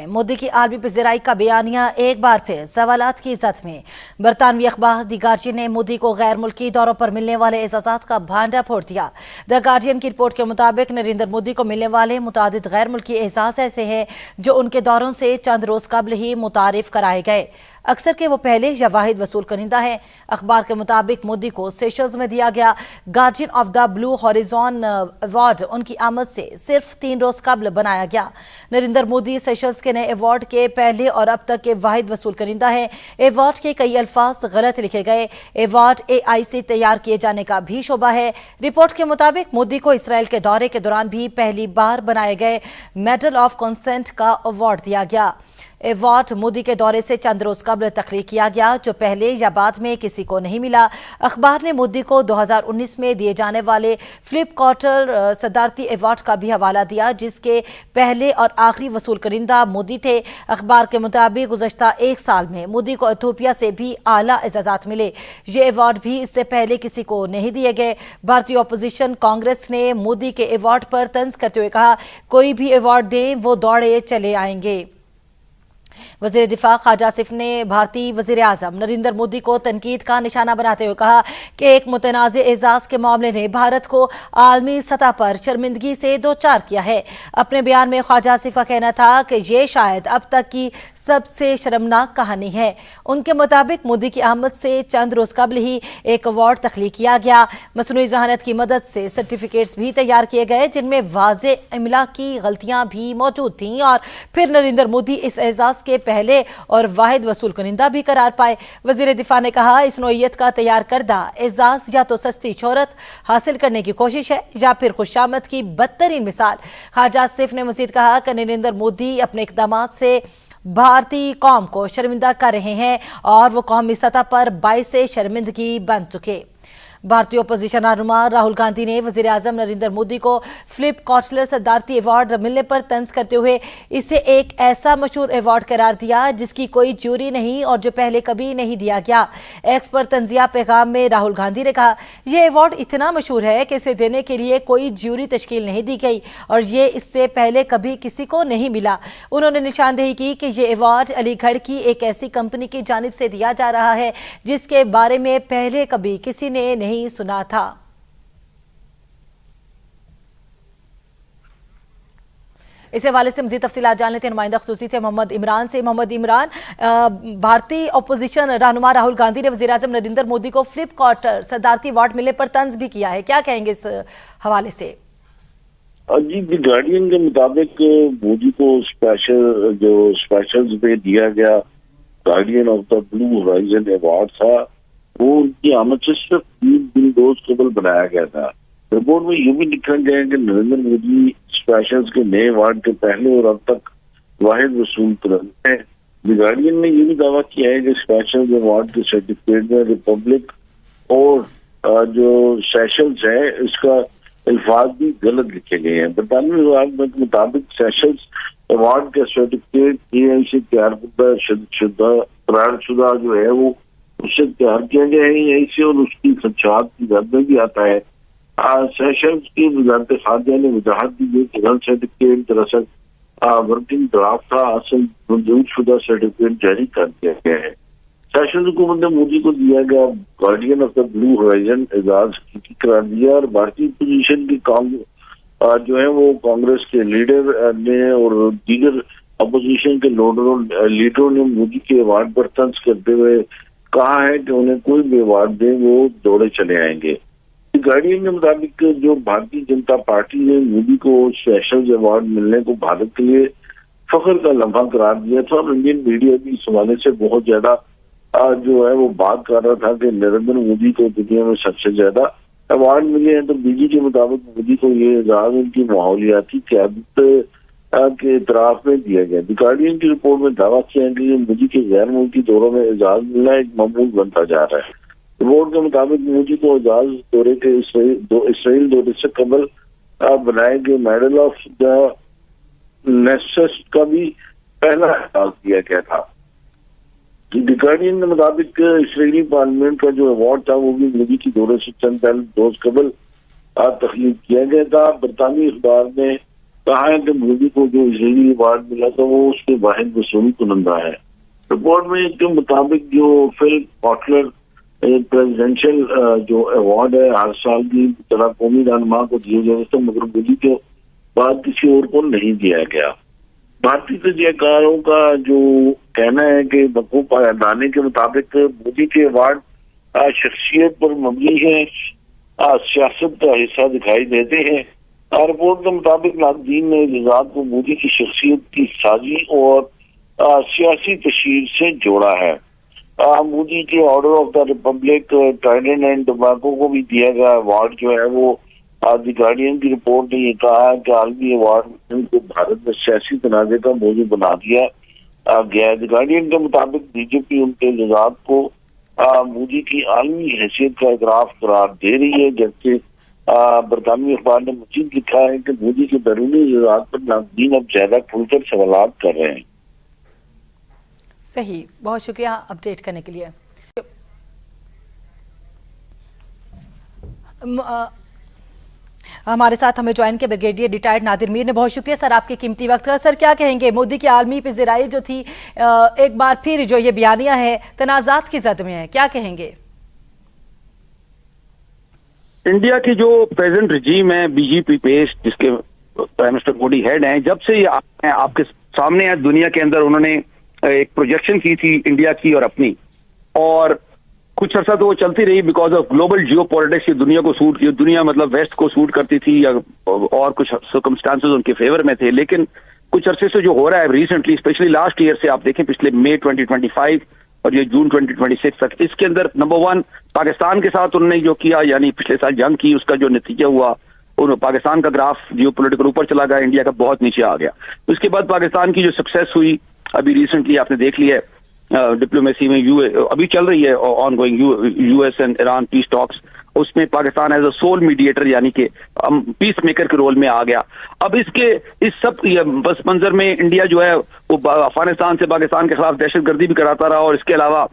मोदी की आर्मी पज़ीराई का बयानिया एक बार फिर सवालात की इज़्ज़त में। बरतानवी अखबार द गार्जियन ने मोदी को गैर मुल्की दौरों पर मिलने वाले एजाज़ात का भांडा फोड़ दिया। द गार्जियन की रिपोर्ट के मुताबिक नरेंद्र मोदी को मिलने वाले मुतादिद गैर मुल्की एजाज़ ऐसे हैं जो उनके दौरों से चंद रोज कबल ही मुतारिफ कराए गए, अक्सर के वो पहले या वाहिद वसूल कनिंदा है। अखबार के मुताबिक मोदी को सेशल्स में दिया गया guardian of the blue horizon award उनकी आमद से सिर्फ 3 रोज कबल बनाया गया। नरेंद्र मोदी सेशल्स के नए अवार्ड के पहले और अब तक के वाहिद वसूल कनिंदा है। अवार्ड के कई अल्फाज गलत लिखे गए। अवार्ड AI से तैयार किए जाने का भी शोबा है। रिपोर्ट के मुताबिक मोदी को इसराइल के दौरे के दौरान भी पहली बार बनाए गए मेडल ऑफ कंसेंट का अवार्ड दिया गया। अवार्ड मोदी के दौरे से चंद रोज कबल तख्लीक किया गया, जो पहले या बाद में किसी को नहीं मिला। अखबार ने मोदी को 2019 में दिए जाने वाले फिलिप कॉटर सदारती अवार्ड का भी हवाला दिया, जिसके पहले और आखिरी वसूल करिंदा मोदी थे। अखबार के मुताबिक गुज़श्ता 1 साल में मोदी को इथियोपिया से भी आला एजाज़ात मिले। ये अवार्ड भी इससे पहले किसी को नहीं दिए गए। भारतीय अपोजिशन कांग्रेस ने मोदी के अवार्ड पर तंज करते हुए कहा, कोई भी अवार्ड दें वो दौड़े चले आएंगे। वज़ीर दिफा ख्वाजा आसिफ ने भारतीय वज़ीर आज़म नरेंद्र मोदी को तनकीद का निशाना बनाते हुए कहा कि एक मुतनाज़े एजाज के मामले ने भारत को आलमी सतह पर शर्मिंदगी से दो चार किया है। अपने बयान में ख्वाजा आसिफ का कहना था कि यह शायद अब तक की सबसे शर्मनाक कहानी है। उनके मुताबिक मोदी की आमद से चंद रोज कबल ही एक अवार्ड तख्लीक किया गया। मसनूई ज़हानत की मदद से सर्टिफिकेट्स भी तैयार किए गए, जिनमें वाज़े इमला की गलतियां भी मौजूद थीं, और फिर नरेंद्र मोदी इस एजाज के पहले और वाहिद वसूल कनिंदा भी करार पाए। वजीर दिफा ने कहा, इस नोयत का तैयार करदा एजाज या तो सस्ती शोहरत हासिल करने की कोशिश है या फिर खुशामद की बदतरीन मिसाल। ख्वाजा आसिफ ने मजीद कहा कि नरेंद्र मोदी अपने इक़दाम से भारतीय कौम को शर्मिंदा कर रहे हैं और वो कौमी सतह पर बाइस शर्मिंदगी बन चुके। भारतीय अपोजिशन रहनुमा राहुल गांधी ने वज़ीर आज़म नरेंद्र मोदी को फिलिप कॉटलर सदारती अवार्ड मिलने पर तंज करते हुए इसे एक ऐसा मशहूर अवार्ड करार दिया जिसकी कोई ज्यूरी नहीं और जो पहले कभी नहीं दिया गया। एक्स पर तंजिया पैगाम में राहुल गांधी ने कहा, यह अवार्ड इतना मशहूर है कि इसे देने के लिए कोई ज्यूरी तश्कील नहीं दी गई और ये इससे पहले कभी किसी को नहीं मिला। उन्होंने निशानदेही की कि यह अवार्ड अलीगढ़ की एक ऐसी कंपनी की जानिब से दिया जा रहा है जिसके बारे में पहले कभी किसी ने नहीं सुना था। इस हवाले से मज़ीद तफसीलात जान लेते हैं नुमाइंदा ख़ुसूसी थे मोहम्मद इमरान से। मोहम्मद इमरान, भारतीय अपोजिशन रहनुमा राहुल गांधी ने वज़ीर आज़म नरेंद्र मोदी को फिलिप कॉटर सदारती अवार्ड मिलने पर तंज भी किया है, क्या कहेंगे इस हवाले से? जी, द गार्डियन के मुताबिक मोदी को स्पेशल्स पे दिया गया guardian of the blue horizon award था, वो उनकी आमद से सिर्फ 3 दिन रोज कबल बनाया गया था। रिपोर्ट में ये भी लिखा गया है कि नरेंद्र मोदी स्पेशल्स के नए अवार्ड के पहले और अब तक वाहिद वसूल करते हैं। द गार्डियन ने ये भी दावा किया है कि स्पेशल्स अवार्ड के सर्टिफिकेट में रिपब्लिक और जो सेशल्स है इसका अल्फाज भी गलत लिखे गए हैं। बरतानवी अखबार के मुताबिक सेशल्स अवार्ड का सर्टिफिकेट AI से तैयार शुदा जो है वो उससे तैयार किया गया है यहीं से, और उसकी खदशात की रद में भी आता है। सेशल्स की वजारत खारजा ने वजाहत दी कि गलत सर्टिफिकेट दरअसल वर्किंग ड्राफ्ट था, असल मंजूर शुदा सर्टिफिकेट जारी कर दिया गया है। सेशल्स हुकूमत ने मोदी को दिया गया guardian of the blue horizon एजाज की करार दिया, और भारतीय पोजीशन की जो है वो कांग्रेस के लीडर ने और दीगर अपोजिशन के लीडरों ने मोदी के अवार्ड पर तंज करते हुए कहा है कि उन्हें कोई भी अवार्ड दे वो दौड़े चले आएंगे। गार्डियन के मुताबिक जो भारतीय जनता पार्टी ने मोदी को स्पेशल अवार्ड मिलने को भारत के लिए फख्र का लम्हा करार दिया था, और इंडियन मीडिया भी इस हवाले से बहुत ज्यादा जो है वो बात कर रहा था कि नरेंद्र मोदी को दुनिया में सबसे ज्यादा अवार्ड मिले हैं। तो बीजी के मुताबिक मोदी को ये एजाज उनकी माहौलियाती क़यादत के इतराफ में दिया गया। द गार्डियन की रिपोर्ट में दावा किया है कि मोदी के गैर मुल्की दौरों में एजाज मिलना एक मामूल बनता जा रहा है। रिपोर्ट के मुताबिक मोदी को एजाज दौरे के इसराइल दौरे से कबल बनाए गए मेडल ऑफ द नेसेस का भी पहला एजाज दिया गया था। द गार्डियन के मुताबिक इसराइली पार्लियामेंट का जो अवार्ड था वो भी मोदी की दौरे से चंद रोज कबल तख्लीक किया गया था। बरतानी अखबार ने कहा है कि मोदी को जो इजरायली अवार्ड मिला था वो उसके वाहिद वसूल कुनंदा है। रिपोर्ट में के मुताबिक जो फिल कॉटलर प्रेसिडेंशियल जो अवार्ड है हर साल की तरह कौमी रहनुमा को दिया जाता था, मगर मोदी के बाद किसी और को नहीं दिया गया। भारतीय तजयकारों का जो कहना है कि वकूफ पायदाने के मुताबिक मोदी के अवार्ड शख्सियत पर मबनी है, सियासत का हिस्सा दिखाई देते हैं। रिपोर्ट के मुताबिक नाकदीन ने एजाज को मोदी की शख्सियत की साजी और सियासी तशरीह से जोड़ा है। मोदी के order of the Republic, Trident and tobacco को भी दिया गया अवार्ड जो है वो द गार्डियन की रिपोर्ट ने ये कहा है कि आलमी अवार्ड को भारत में सियासी तनाज़े का मौजू बना दिया गया है। द गार्डियन के मुताबिक बीजेपी उनके एजाज को मोदी की आलमी हैसियत का इतराफ करार दे रही है, जबकि बरतानवी अखबार ने मजीद लिखा है कि मोदी के बैरूनी एजाज पर नाकदीन अब ज्यादा खुलकर सवालात कर रहे हैं। सही, बहुत शुक्रिया अपडेट करने के लिए। हमारे साथ हमें ज्वाइन किया ब्रिगेडियर रिटायर्ड नादिर मीर ने। बहुत शुक्रिया सर आपके कीमती वक्त का। सर क्या कहेंगे, मोदी की आलमी पिज़राई जो थी एक बार फिर जो ये बयानियां है तनाज़ात की जद में है, क्या कहेंगे? इंडिया की जो प्रेजेंट रजीम है बीजेपी बेस्ड, जिसके प्राइम मिनिस्टर मोदी हेड हैं, जब से ये आपके सामने है दुनिया के अंदर, उन्होंने एक प्रोजेक्शन की थी इंडिया की और अपनी, और कुछ अर्सा तो वो चलती रही because of global geo politics. दुनिया को सूट की, दुनिया मतलब वेस्ट को सूट करती थी या और कुछ सर्कमस्टांसेस उनके फेवर में थे। लेकिन कुछ अरसे से जो हो रहा है रिसेंटली, स्पेशली लास्ट ईयर से आप देखें, पिछले मई 2025 और ये जून 2026 तक, इसके अंदर नंबर 1 पाकिस्तान के साथ उन्होंने जो किया, यानी पिछले साल जंग की, उसका जो नतीजा हुआ, पाकिस्तान का ग्राफ जियो पोलिटिकल ऊपर चला गया, इंडिया का बहुत नीचे आ गया। उसके बाद पाकिस्तान की जो सक्सेस हुई अभी रिसेंटली आपने देख लिया है, डिप्लोमेसी में अभी चल रही है ongoing US and Iran peace talks, उसमें Pakistan as a sole mediator यानी कि पीस मेकर के रोल में आ गया। अब इस सब बस मंजर में इंडिया जो है वो अफगानिस्तान से पाकिस्तान के खिलाफ दहशतगर्दी भी कराता रहा, और इसके अलावा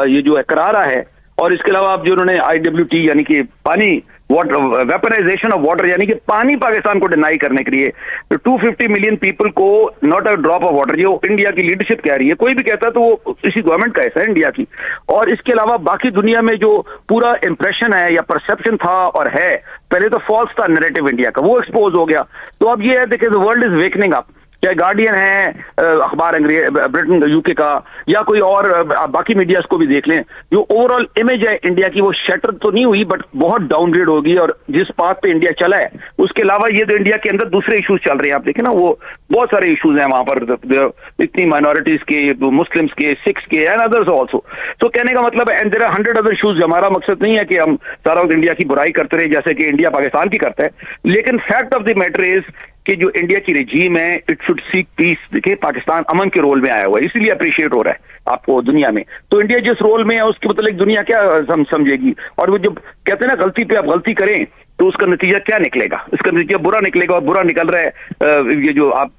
ये जो है करा रहा है। और इसके अलावा अब जो उन्होंने IWT यानी कि पानी वाटर वेपनाइजेशन ऑफ वाटर, यानी कि पानी पाकिस्तान को डिनाई करने के लिए 250 मिलियन पीपल को not a drop of water, जो इंडिया की लीडरशिप कह रही है, कोई भी कहता है तो वो इसी गवर्नमेंट का हिस्सा है इंडिया की। और इसके अलावा बाकी दुनिया में जो पूरा इंप्रेशन है या परसेप्शन था और है, पहले तो फॉल्स था नैरेटिव इंडिया का, वो एक्सपोज हो गया। तो अब ये है देखिए, the world is wakening up, चाहे गार्डियन है अखबार अंग्रेज ब्रिटेन यूके का, या कोई और बाकी मीडियाज को भी देख लें, जो ओवरऑल इमेज है इंडिया की वो शटर तो नहीं हुई बट बहुत डाउनग्रेड होगी। और जिस पाथ पे इंडिया चला है, उसके अलावा ये तो इंडिया के अंदर दूसरे इश्यूज चल रहे हैं, आप देखें ना, वो बहुत सारे इश्यूज हैं वहां पर, इतनी माइनॉरिटीज के, मुस्लिम्स के, सिख्स के एंड अदर्स ऑल्सो। तो कहने का मतलब है, and there are 100 other issues. हमारा मकसद नहीं है कि हम सारा वक्त इंडिया की बुराई करते रहे जैसे कि इंडिया पाकिस्तान की करता है, लेकिन fact of the matter is कि जो इंडिया की रजीम है इट शुड सीक पीस। देखिए पाकिस्तान अमन के रोल में आया हुआ है, इसलिए अप्रिशिएट हो रहा है आपको दुनिया में। तो इंडिया जिस रोल में है उसके मतलब दुनिया क्या समझेगी। और वो जब कहते हैं ना गलती पे आप गलती करें तो उसका नतीजा क्या निकलेगा, इसका नतीजा बुरा निकलेगा, और बुरा निकल रहा है। ये जो आप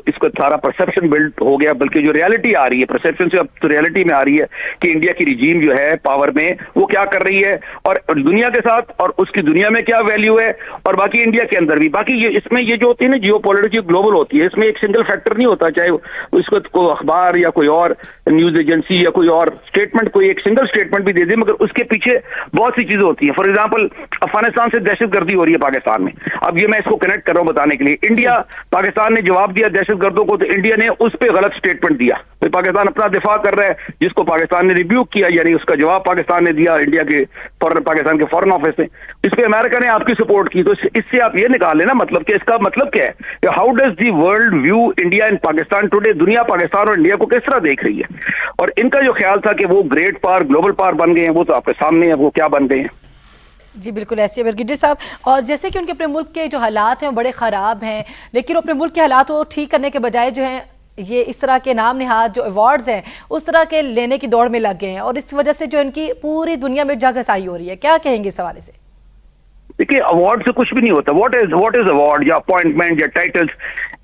इसका सारा परसेप्शन बिल्ड हो गया, बल्कि जो रियलिटी आ रही है परसेप्शन से अब तो रियलिटी में आ रही है कि इंडिया की रिजीम जो है पावर में वो क्या कर रही है, और दुनिया के साथ और उसकी दुनिया में क्या वैल्यू है, और बाकी इंडिया के अंदर भी। बाकी ये इसमें ये जो होती है ना जियो पॉलिटिक्स ग्लोबल होती है, इसमें एक सिंगल फैक्टर नहीं होता, चाहे उसको को अखबार या कोई और न्यूज एजेंसी या कोई और स्टेटमेंट, कोई एक सिंगल स्टेटमेंट भी दे दे, मगर उसके पीछे बहुत सी चीजें होती है। फॉर एग्जाम्पल अफगानिस्तान से दहशतगर्दी हो रही है पाकिस्तान में, अब ये मैं इसको कनेक्ट कर रहा हूं बताने के लिए। इंडिया पाकिस्तान ने जवाब दिया दहशतगर्दों को, तो इंडिया ने उस पर गलत स्टेटमेंट दिया। तो पाकिस्तान अपना दिफा कर रहा है, जिसको पाकिस्तान ने रिब्यूक किया, यानी उसका जवाब पाकिस्तान ने दिया इंडिया के पाकिस्तान के फॉरेन ऑफिस ने। इस पे अमेरिका ने आपकी सपोर्ट की। तो इससे आप ये निकाल लेना मतलब कि इसका मतलब क्या है, how does the world view India and Pakistan today. दुनिया पाकिस्तान और इंडिया को किस तरह देख रही है, और इनका जो ख्याल था कि वो ग्रेट पावर ग्लोबल पावर बन गए हैं, वो तो आपके सामने है, वो क्या बन गए हैं। जी बिल्कुल ऐसे ब्रिगेडियर साहब, और जैसे कि उनके अपने मुल्क के जो हालात हैं वो बड़े ख़राब हैं, लेकिन अपने मुल्क के हालात को ठीक करने के बजाय जो है ये इस तरह के नाम निहाद जो अवार्ड्स हैं उस तरह के लेने की दौड़ में लग गए हैं, और इस वजह से जो इनकी पूरी दुनिया में जगहसाई हो रही है। क्या कहेंगे इस हवाले से? देखिए अवार्ड से कुछ भी नहीं होता। व्हाट इज अवार्ड या अपॉइंटमेंट या टाइटल्स,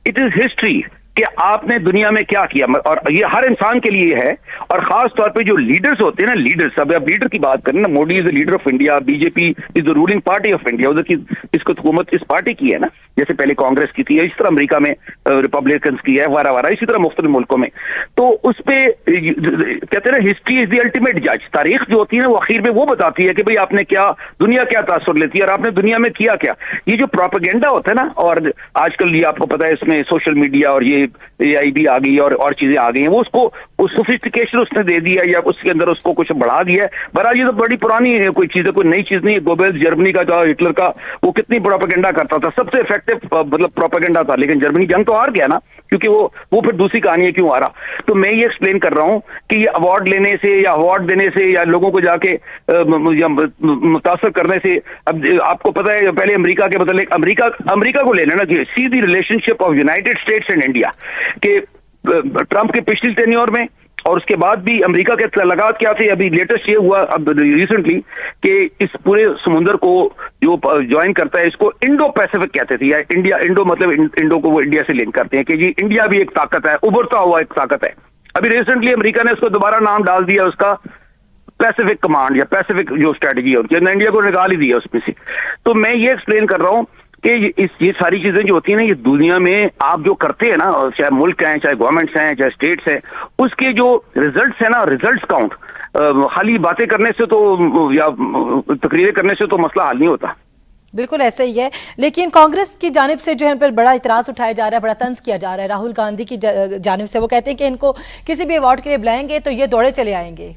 इट इज हिस्ट्री। कि आपने दुनिया में क्या किया, और ये हर इंसान के लिए है, और खास तौर पे जो लीडर्स होते हैं ना, लीडर्स, अब आप लीडर की बात करें ना, Modi is the leader of India, BJP is the ruling party of India, उधर की इसको हुकूमत इस पार्टी की है ना, जैसे पहले कांग्रेस की थी, इस तरह अमेरिका में रिपब्लिकन की है, वारा वारा, इसी तरह मुख्तलिफ मुल्कों में। तो उस पे कहते हैं ना, हिस्ट्री इज द अल्टीमेट जज, तारीख जो होती है ना वो आखिर में वो बताती है कि भाई आपने क्या, दुनिया क्या तासुर लेती है और आपने दुनिया में किया क्या। ये जो प्रोपेगेंडा होता है ना, और आजकल ये आपको पता है इसमें सोशल मीडिया और ये AI भी आ गई और चीजें आ गई हैं, वो उसको सोफिस्टिकेशन उसने दे दिया या उसके अंदर उसको कुछ बढ़ा दिया है। बहरहाल ये तो बड़ी पुरानी कोई चीज है, कोई नई चीज नहीं है। गोबेल्स जर्मनी का था, हिटलर का, वो कितनी प्रोपेगेंडा करता था, सबसे इफेक्टिव मतलब प्रोपेगेंडा था, लेकिन जर्मनी जंग तो हार गया ना, क्योंकि वो फिर दूसरी कहानी है क्यों हारा। तो मैं ये एक्सप्लेन कर रहा हूं कि ये अवार्ड लेने से या अवार्ड देने से या लोगों को जाके मुतासर करने से, अब आपको पता है पहले अमेरिका के बदले अमेरिका को लेना ना, see the relationship of United states and India के ट्रंप के पिछली टेन्योर में और उसके बाद भी अमेरिका के तलगात क्या थे। अभी लेटेस्ट ये हुआ अब रिसेंटली कि इस पूरे समुंदर को जो ज्वाइन करता है, इसको इंडो पैसिफिक कहते थे, या इंडिया, इंडो मतलब इंडो को वो इंडिया से लिंक करते हैं कि जी इंडिया भी एक ताकत है, उभरता हुआ एक ताकत है। अभी रिसेंटली अमेरिका ने उसको दोबारा नाम डाल दिया उसका पैसिफिक कमांड या पैसिफिक जो स्ट्रेटजी है उनकी, इंडिया को निकाल ही दिया उसमें से। तो मैं ये एक्सप्लेन कर रहा हूं कि ये सारी चीजें जो होती है ना, ये दुनिया में आप जो करते हैं ना, चाहे मुल्क हैं, चाहे गवर्नमेंट्स हैं, चाहे स्टेट्स हैं, उसके जो रिजल्ट्स हैं ना, रिजल्ट्स काउंट, खाली बातें करने से तो या तकरीरें करने से तो मसला हल नहीं होता। बिल्कुल ऐसा ही है, लेकिन कांग्रेस की जानिब से जो है पर बड़ा इतराज उठाया जा रहा है, बड़ा तंज किया जा रहा है राहुल गांधी की जानिब से। वो कहते हैं कि इनको किसी भी अवार्ड के लिए बुलाएंगे तो ये दौड़े चले आएंगे।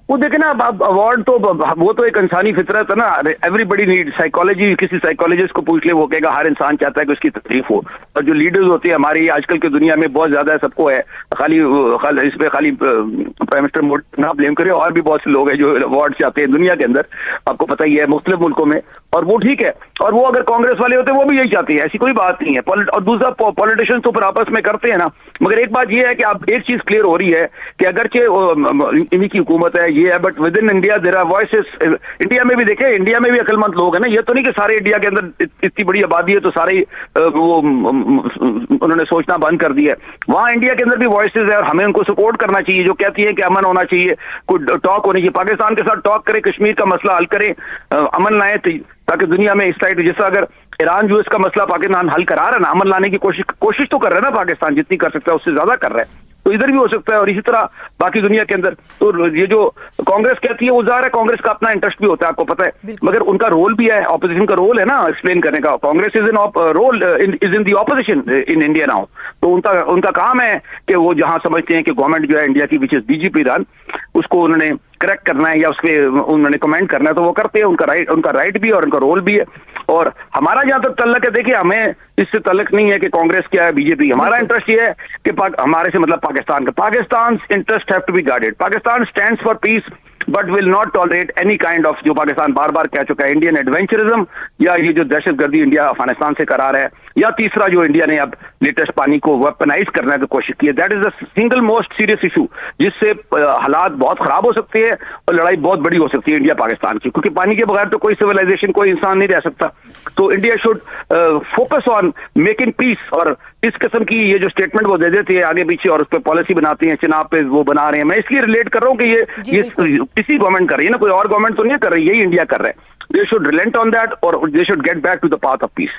वो देखे ना, अब अवार्ड तो वो तो एक इंसानी फितरत है ना, एवरीबडी नीड साइकोलॉजी, किसी साइकोलॉजिस्ट को पूछ ले, वो कहेगा हर इंसान चाहता है कि उसकी तकलीफ हो। और जो लीडर्स होते हैं हमारी आजकल की दुनिया में बहुत ज्यादा है, सबको है, खाली इस पे खाली प्राइम मिनिस्टर मोदी ना ब्लेम करे, और भी बहुत से लोग हैं जो अवार्ड चाहते हैं दुनिया के अंदर, आपको पता ही है, मुख्तलिफ मुल्कों में, और वो ठीक है। और वो अगर कांग्रेस वाले होते वो भी यही चाहते हैं, ऐसी कोई बात नहीं है। और दूसरा, पॉलिटिशियन तो फिर आपस में करते हैं ना, मगर एक बात ये है कि आप एक चीज क्लियर हो रही है कि अगरचे इन्हीं की हुकूमत है, ये है, but within India there are voices. India में भी देखें, इंडिया में भी अक्लमंद लोग हैं ना, ये तो नहीं कि सारे इंडिया के अंदर इतनी बड़ी आबादी है तो सारे वो उन्होंने सोचना बंद कर दिया है। वहां इंडिया के अंदर भी वॉइसेस है और हमें उनको सपोर्ट करना चाहिए, जो कहती है कि अमन होना चाहिए, कोई टॉक होनी चाहिए, पाकिस्तान के साथ टॉक करे, कश्मीर का मसला हल करे, अमन लाए, ताकि दुनिया में इस साइड, जैसा अगर ईरान जो इसका मसला पाकिस्तान हल करा रहा है ना, अमन लाने की कोशिश तो कर रहा है ना पाकिस्तान, जितनी कर सकता है उससे ज्यादा कर रहा है, तो इधर भी हो सकता है और इसी तरह बाकी दुनिया के अंदर। तो ये जो कांग्रेस कहती है वो ज़ाहिर है, कांग्रेस का अपना इंटरेस्ट भी होता है, आपको पता है, मगर उनका रोल भी है, ऑपोजिशन का रोल है ना एक्सप्लेन करने का। Congress is in the opposition in India now, तो उनका काम है कि वो जहां समझते हैं कि गवर्नमेंट जो है इंडिया की, विच इज बीजेपी रन, उसको उन्होंने करेक्ट करना है या उस पर उन्होंने कमेंट करना है, तो वो करते हैं, उनका राइट भी है और उनका रोल भी है। और हमारा जहां तक तल्लक है, देखिए हमें इससे तल्लक नहीं है कि कांग्रेस क्या है, बीजेपी, हमारा इंटरेस्ट ये है कि हमारे से मतलब पाकिस्तान का, Pakistan interest have to be guarded. Pakistan stands for peace but will not tolerate any kind of, जो पाकिस्तान बार बार कह चुका है, इंडियन एडवेंचरिज्म, या ये जो दहशतगर्दी इंडिया अफगानिस्तान से करा रहा है, या तीसरा जो इंडिया ने अब लेटेस्ट पानी को वेपनाइज करने की कोशिश की है, that is the single most serious issue, जिससे हालात बहुत खराब हो सकते हैं और लड़ाई बहुत बड़ी हो सकती है इंडिया पाकिस्तान की, क्योंकि पानी के बगैर तो कोई सिविलाइजेशन, कोई इंसान नहीं रह सकता। तो India should focus on making piece, और इस किस्म की ये जो स्टेटमेंट वो दे देते हैं आगे पीछे और उस पर पॉलिसी बनाती है, चिनाब पे वो बना रहे हैं। मैं इसलिए रिलेट कर रहा हूँ कि ये किसी गवर्नमेंट कर रही है ना, कोई और गवर्नमेंट तो नहीं कर रही, यही इंडिया कर रहा है। They should relent on that और they should get back to the path of piece.